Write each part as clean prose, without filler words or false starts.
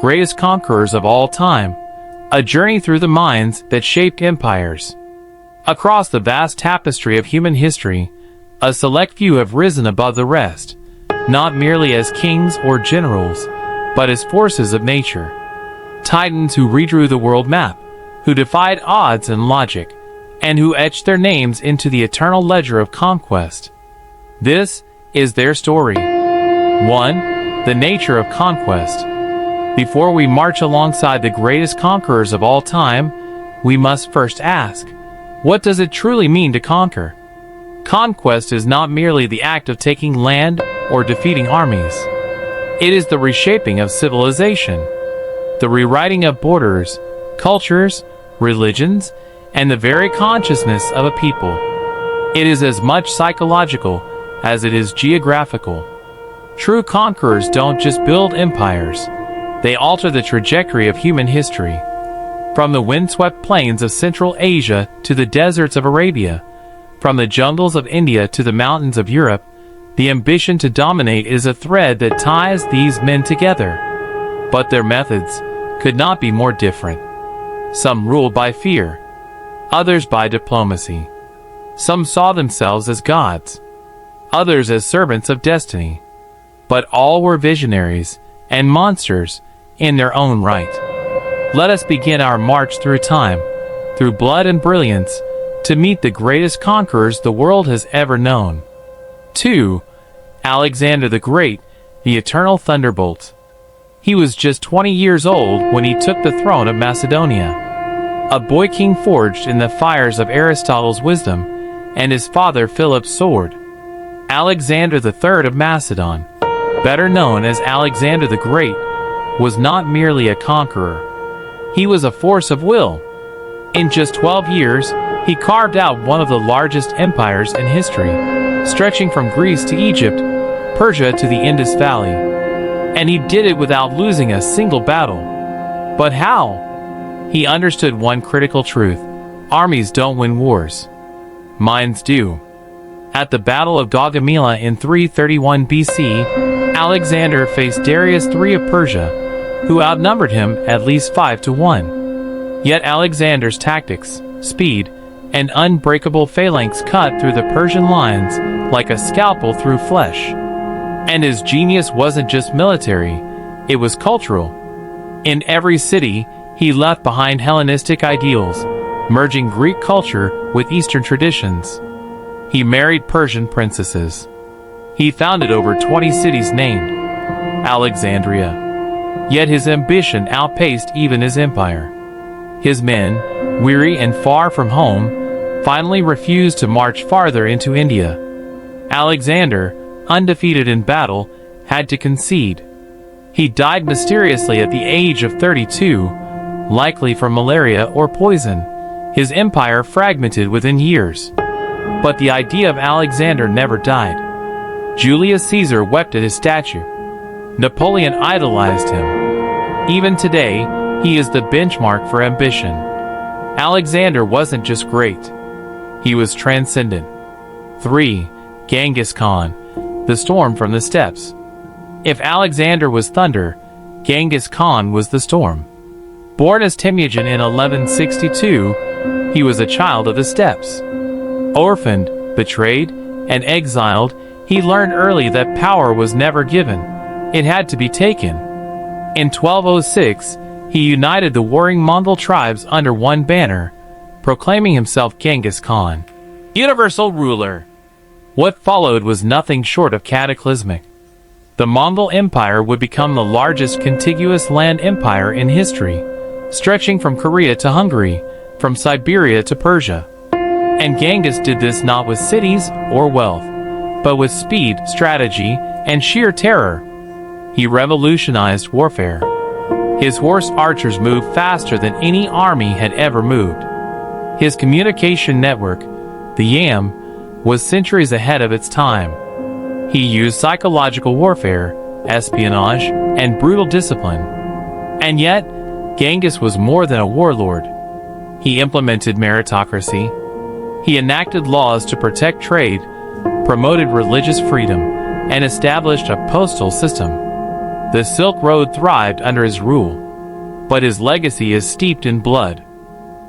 greatest conquerors of all time, a journey through the minds that shaped empires. Across the vast tapestry of human history, a select few have risen above the rest, not merely as kings or generals, but as forces of nature. Titans who redrew the world map, who defied odds and logic, and who etched their names into the eternal ledger of conquest. This is their story. 1. The nature of conquest. Before we march alongside the greatest conquerors of all time, we must first ask, what does it truly mean to conquer? Conquest is not merely the act of taking land or defeating armies. It is the reshaping of civilization, the rewriting of borders, cultures, religions, and the very consciousness of a people. It is as much psychological as it is geographical. True conquerors don't just build empires, they alter the trajectory of human history. From the windswept plains of Central Asia to the deserts of Arabia, from the jungles of India to the mountains of Europe, the ambition to dominate is a thread that ties these men together. But their methods could not be more different. Some ruled by fear, others by diplomacy. Some saw themselves as gods, others as servants of destiny. But all were visionaries and monsters in their own right. Let us begin our march through time, through blood and brilliance, to meet the greatest conquerors the world has ever known. 2. Alexander the Great, the eternal thunderbolt. He was just 20 years old when he took the throne of Macedonia, a boy king forged in the fires of Aristotle's wisdom and his father Philip's sword. Alexander III of Macedon, better known as Alexander the Great, was not merely a conqueror. He was a force of will. In just 12 years, he carved out one of the largest empires in history, stretching from Greece to Egypt, Persia to the Indus Valley. And he did it without losing a single battle. But how? He understood one critical truth: armies don't win wars. Minds do. At the Battle of Gaugamela in 331 BC, Alexander faced Darius III of Persia, who outnumbered him at least 5-1. Yet Alexander's tactics, speed, and unbreakable phalanx cut through the Persian lines like a scalpel through flesh. And his genius wasn't just military, it was cultural. In every city, he left behind Hellenistic ideals, merging Greek culture with Eastern traditions. He married Persian princesses. He founded over 20 cities named Alexandria. Yet his ambition outpaced even his empire. His men, weary and far from home, finally refused to march farther into India. Alexander, undefeated in battle, had to concede. He died mysteriously at the age of 32, likely from malaria or poison, his empire fragmented within years. But the idea of Alexander never died. Julius Caesar wept at his statue. Napoleon idolized him. Even today, he is the benchmark for ambition. Alexander wasn't just great. He was transcendent. 3. Genghis Khan, the storm from the steppes. If Alexander was thunder, Genghis Khan was the storm. Born as Temujin in 1162, he was a child of the steppes. Orphaned, betrayed, and exiled, he learned early that power was never given. It had to be taken. In 1206, he united the warring Mongol tribes under one banner, proclaiming himself Genghis Khan, universal ruler. What followed was nothing short of cataclysmic. The Mongol Empire would become the largest contiguous land empire in history, stretching from Korea to Hungary, from Siberia to Persia. And Genghis did this not with cities or wealth, but with speed, strategy, and sheer terror. He revolutionized warfare. His horse archers moved faster than any army had ever moved. His communication network, the YAM, was centuries ahead of its time. He used psychological warfare, espionage, and brutal discipline. And yet, Genghis was more than a warlord. He implemented meritocracy. He enacted laws to protect trade, promoted religious freedom, and established a postal system. The Silk Road thrived under his rule, but his legacy is steeped in blood.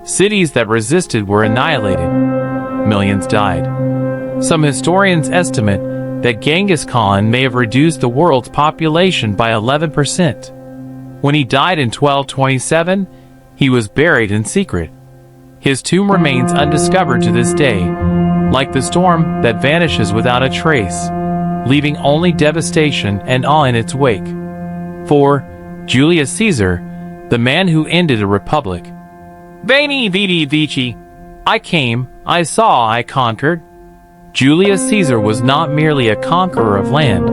Cities that resisted were annihilated. Millions died. Some historians estimate that Genghis Khan may have reduced the world's population by 11%. When he died in 1227, he was buried in secret. His tomb remains undiscovered to this day, like the storm that vanishes without a trace, leaving only devastation and awe in its wake. 4. Julius Caesar, the man who ended a republic. Veni vidi vici. I came, I saw, I conquered. Julius Caesar was not merely a conqueror of land,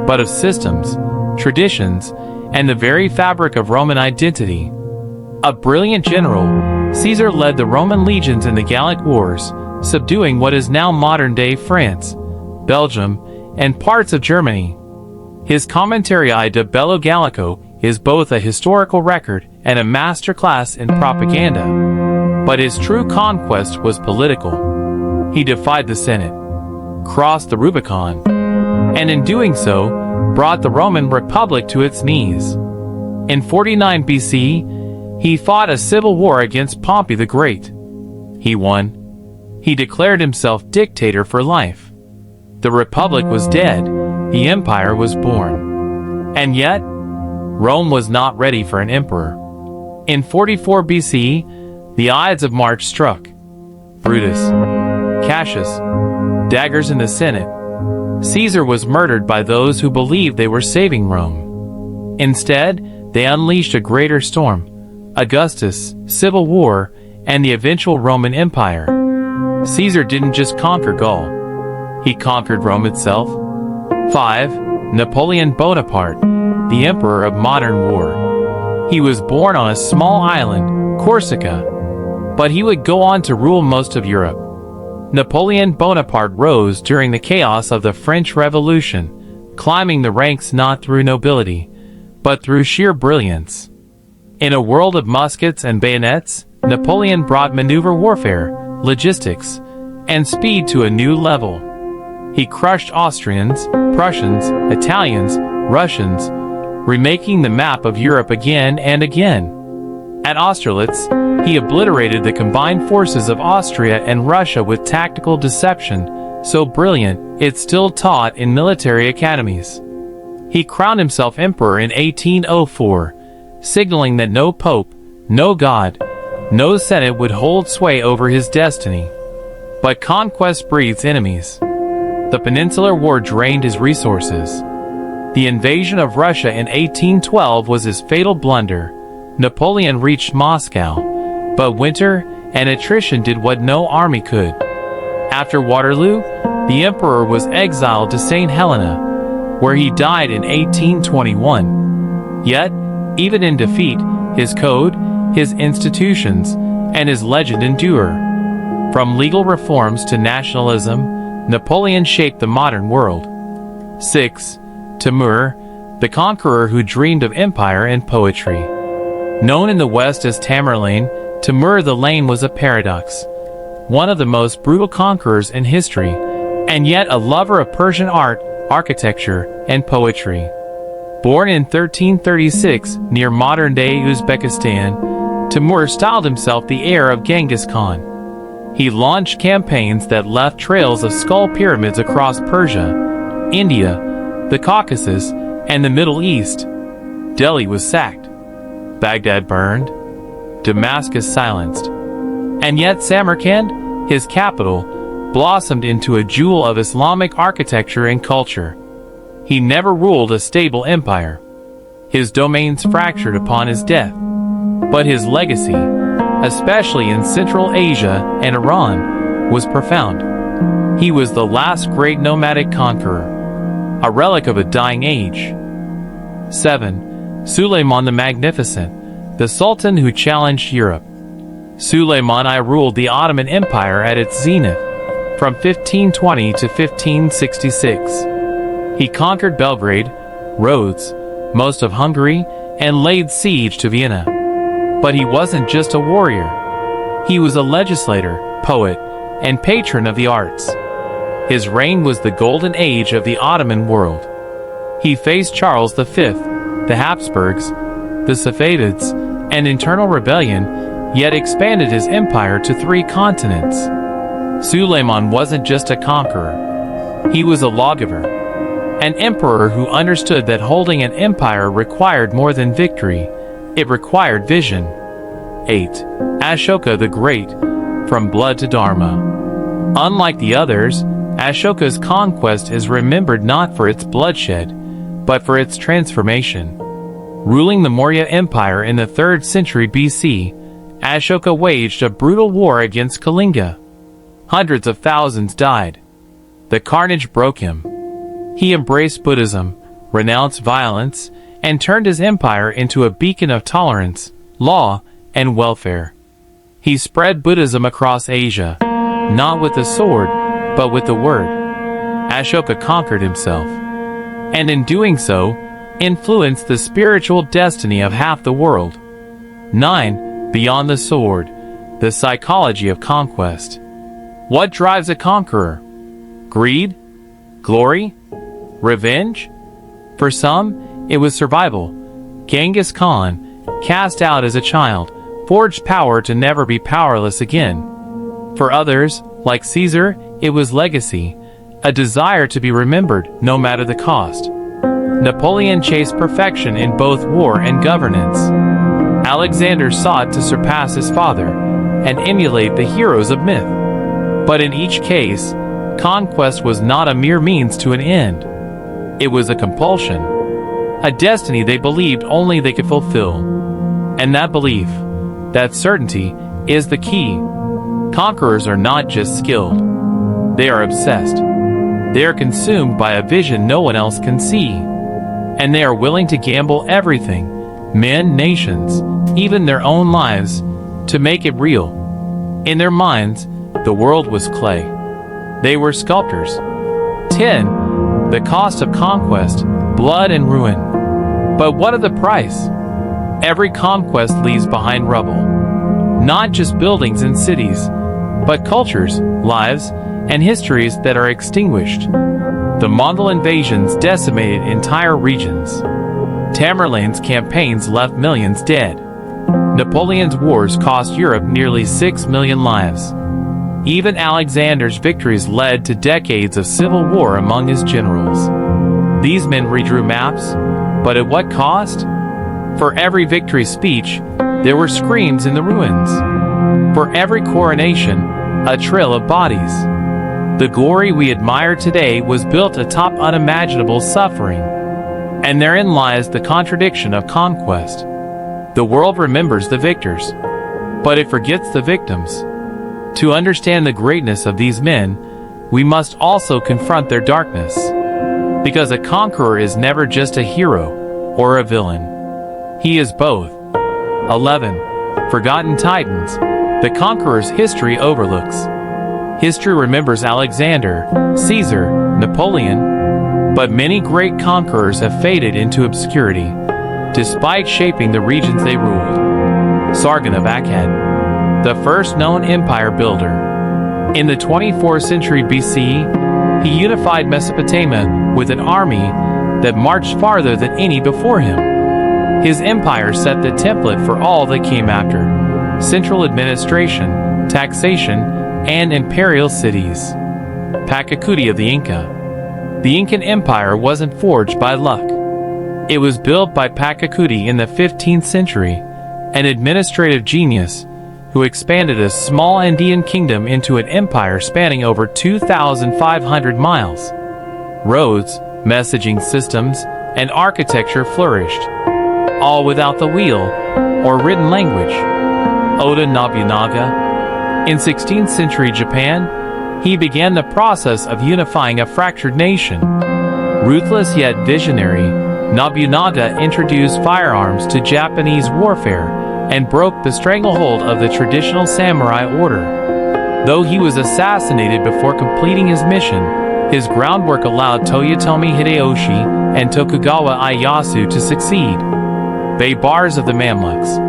but of systems, traditions, and the very fabric of Roman identity. A brilliant general, Caesar led the Roman legions in the Gallic Wars, subduing what is now modern-day France, Belgium, and parts of Germany. His Commentary de Bello Gallico is both a historical record and a masterclass in propaganda. But his true conquest was political. He defied the Senate, crossed the Rubicon, and in doing so, brought the Roman Republic to its knees. In 49 BC, he fought a civil war against Pompey the Great. He won. He declared himself dictator for life. The Republic was dead, the empire was born. And yet, Rome was not ready for an emperor. In 44 BC, the Ides of March struck. Brutus, Cassius, daggers in the Senate. Caesar was murdered by those who believed they were saving Rome. Instead, they unleashed a greater storm: Augustus, civil war, and the eventual Roman Empire. Caesar didn't just conquer Gaul. He conquered Rome itself. 5. Napoleon Bonaparte, the emperor of modern war. He was born on a small island, Corsica, but he would go on to rule most of Europe. Napoleon Bonaparte rose during the chaos of the French Revolution, climbing the ranks not through nobility, but through sheer brilliance. In a world of muskets and bayonets, Napoleon brought maneuver warfare, logistics, and speed to a new level. He crushed Austrians, Prussians, Italians, Russians, remaking the map of Europe again and again. At Austerlitz, he obliterated the combined forces of Austria and Russia with tactical deception, so brilliant it still taught in military academies. He crowned himself emperor in 1804, signaling that no pope, no god, no senate would hold sway over his destiny. But conquest breeds enemies. The Peninsular War drained his resources. The invasion of Russia in 1812 was his fatal blunder. Napoleon reached Moscow, but winter and attrition did what no army could. After Waterloo, the emperor was exiled to St. Helena, where he died in 1821. Yet, even in defeat, his code, his institutions, and his legend endure. From legal reforms to nationalism, Napoleon shaped the modern world. 6. Timur, the conqueror who dreamed of empire and poetry. Known in the West as Tamerlane, Timur the Lane was a paradox. One of the most brutal conquerors in history, and yet a lover of Persian art, architecture, and poetry. Born in 1336 near modern-day Uzbekistan, Timur styled himself the heir of Genghis Khan. He launched campaigns that left trails of skull pyramids across Persia, India, the Caucasus, and the Middle East. Delhi was sacked, Baghdad burned, Damascus silenced. And yet Samarkand, his capital, blossomed into a jewel of Islamic architecture and culture. He never ruled a stable empire. His domains fractured upon his death. But his legacy, especially in Central Asia and Iran, was profound. He was the last great nomadic conqueror, a relic of a dying age. 7. Suleiman the Magnificent, the Sultan who challenged Europe. Suleiman I ruled the Ottoman Empire at its zenith, from 1520 to 1566. He conquered Belgrade, Rhodes, most of Hungary, and laid siege to Vienna. But he wasn't just a warrior. He was a legislator, poet, and patron of the arts. His reign was the golden age of the Ottoman world. He faced Charles V, the Habsburgs, the Safavids, and internal rebellion, yet expanded his empire to 3 continents. Suleiman wasn't just a conqueror. He was a lawgiver, an emperor who understood that holding an empire required more than victory. It required vision. 8. Ashoka the Great, from blood to dharma. Unlike the others, Ashoka's conquest is remembered not for its bloodshed, but for its transformation. Ruling the Maurya Empire in the 3rd century BC, Ashoka waged a brutal war against Kalinga. Hundreds of thousands died. The carnage broke him. He embraced Buddhism, renounced violence, and turned his empire into a beacon of tolerance, law, and welfare. He spread Buddhism across Asia, not with the sword, but with the word. Ashoka conquered himself, and in doing so, influenced the spiritual destiny of half the world. 9. Beyond the sword, the psychology of conquest. What drives a conqueror? Greed? Glory? Revenge? For some, it was survival. Genghis Khan, cast out as a child, forged power to never be powerless again. For others, like Caesar, it was legacy, a desire to be remembered no matter the cost. Napoleon chased perfection in both war and governance. Alexander sought to surpass his father and emulate the heroes of myth. But in each case, conquest was not a mere means to an end. It was a compulsion, a destiny they believed only they could fulfill. And that belief, that certainty, is the key. Conquerors are not just skilled. They are obsessed. They are consumed by a vision no one else can see. And they are willing to gamble everything, men, nations, even their own lives, to make it real. In their minds, the world was clay. They were sculptors. 10. The cost of conquest, blood and ruin. But what of the price? Every conquest leaves behind rubble. Not just buildings and cities, but cultures, lives, and histories that are extinguished. The Mongol invasions decimated entire regions. Tamerlane's campaigns left millions dead. Napoleon's wars cost Europe nearly 6 million lives. Even Alexander's victories led to decades of civil war among his generals. These men redrew maps, but at what cost? For every victory speech, there were screams in the ruins. For every coronation, a trail of bodies. The glory we admire today was built atop unimaginable suffering. And therein lies the contradiction of conquest. The world remembers the victors, but it forgets the victims. To understand the greatness of these men, we must also confront their darkness. Because a conqueror is never just a hero or a villain. He is both. 11. Forgotten titans, the conqueror's history overlooks. History remembers Alexander, Caesar, Napoleon, but many great conquerors have faded into obscurity, despite shaping the regions they ruled. Sargon of Akkad, the first known empire builder. In the 24th century BC, he unified Mesopotamia with an army that marched farther than any before him. His empire set the template for all that came after: central administration, taxation, and imperial cities. Pachacuti of the Inca. The Incan Empire wasn't forged by luck. It was built by Pachacuti in the 15th century, an administrative genius who expanded a small Andean kingdom into an empire spanning over 2,500 miles. Roads, messaging systems, and architecture flourished, all without the wheel or written language. Oda Nobunaga. In 16th century Japan, he began the process of unifying a fractured nation. Ruthless yet visionary, Nobunaga introduced firearms to Japanese warfare and broke the stranglehold of the traditional samurai order. Though he was assassinated before completing his mission, his groundwork allowed Toyotomi Hideyoshi and Tokugawa Ieyasu to succeed. Baybars of the Mamluks.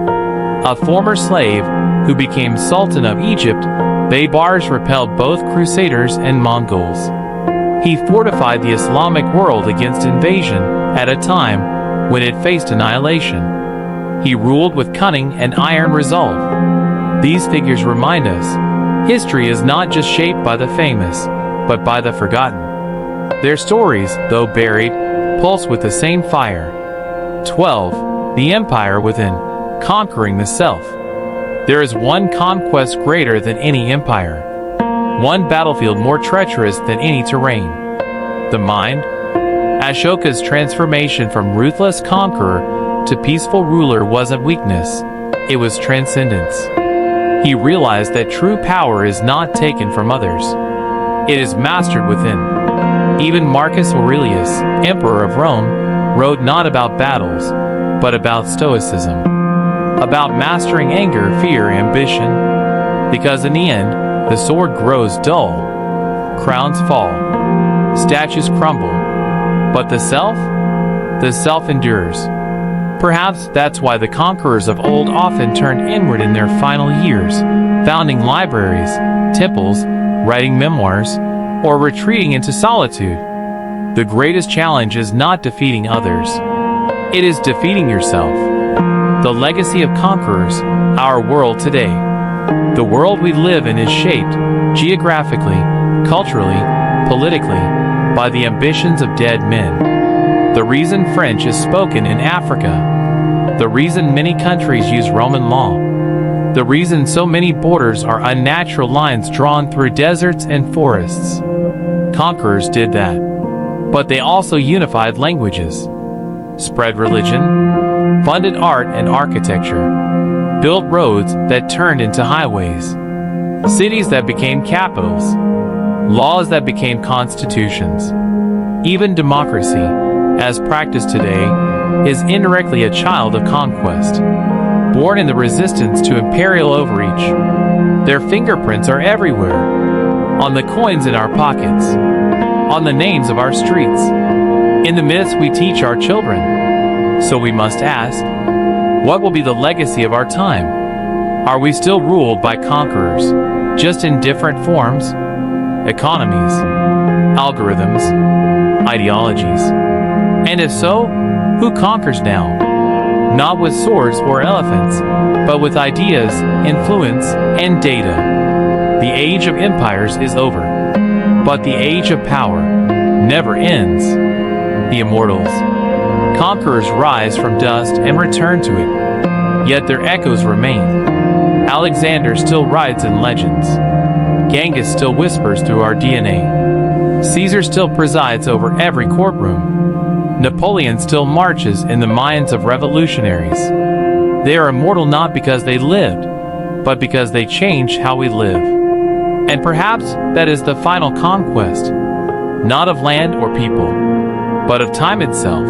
A former slave who became Sultan of Egypt, Baybars repelled both Crusaders and Mongols. He fortified the Islamic world against invasion at a time when it faced annihilation. He ruled with cunning and iron resolve. These figures remind us, history is not just shaped by the famous, but by the forgotten. Their stories, though buried, pulse with the same fire. 12. The Empire Within. Conquering the Self. There is one conquest greater than any empire. One battlefield more treacherous than any terrain. The mind. Ashoka's transformation from ruthless conqueror to peaceful ruler wasn't weakness, it was transcendence. He realized that true power is not taken from others. It is mastered within. Even Marcus Aurelius, emperor of Rome, wrote not about battles, but about stoicism. About mastering anger, fear, ambition. Because in the end, the sword grows dull, crowns fall, statues crumble, but the self endures. Perhaps that's why the conquerors of old often turned inward in their final years, founding libraries, temples, writing memoirs, or retreating into solitude. The greatest challenge is not defeating others. It is defeating yourself. The legacy of conquerors, our world today. The world we live in is shaped, geographically, culturally, politically, by the ambitions of dead men. The reason French is spoken in Africa. The reason many countries use Roman law. The reason so many borders are unnatural lines drawn through deserts and forests. Conquerors did that. But they also unified languages, spread religion, funded art and architecture, built roads that turned into highways, cities that became capitals, laws that became constitutions. Even democracy, as practiced today, is indirectly a child of conquest, born in the resistance to imperial overreach. Their fingerprints are everywhere, on the coins in our pockets, on the names of our streets, in the myths we teach our children. So we must ask, what will be the legacy of our time? Are we still ruled by conquerors, just in different forms? Economies, algorithms, ideologies. And if so, who conquers now? Not with swords or elephants, but with ideas, influence, and data. The age of empires is over, but the age of power never ends. The immortals. Conquerors rise from dust and return to it, yet their echoes remain. Alexander still rides in legends. Genghis still whispers through our DNA. Caesar still presides over every courtroom. Napoleon still marches in the minds of revolutionaries. They are immortal not because they lived, but because they changed how we live. And perhaps that is the final conquest, not of land or people, but of time itself.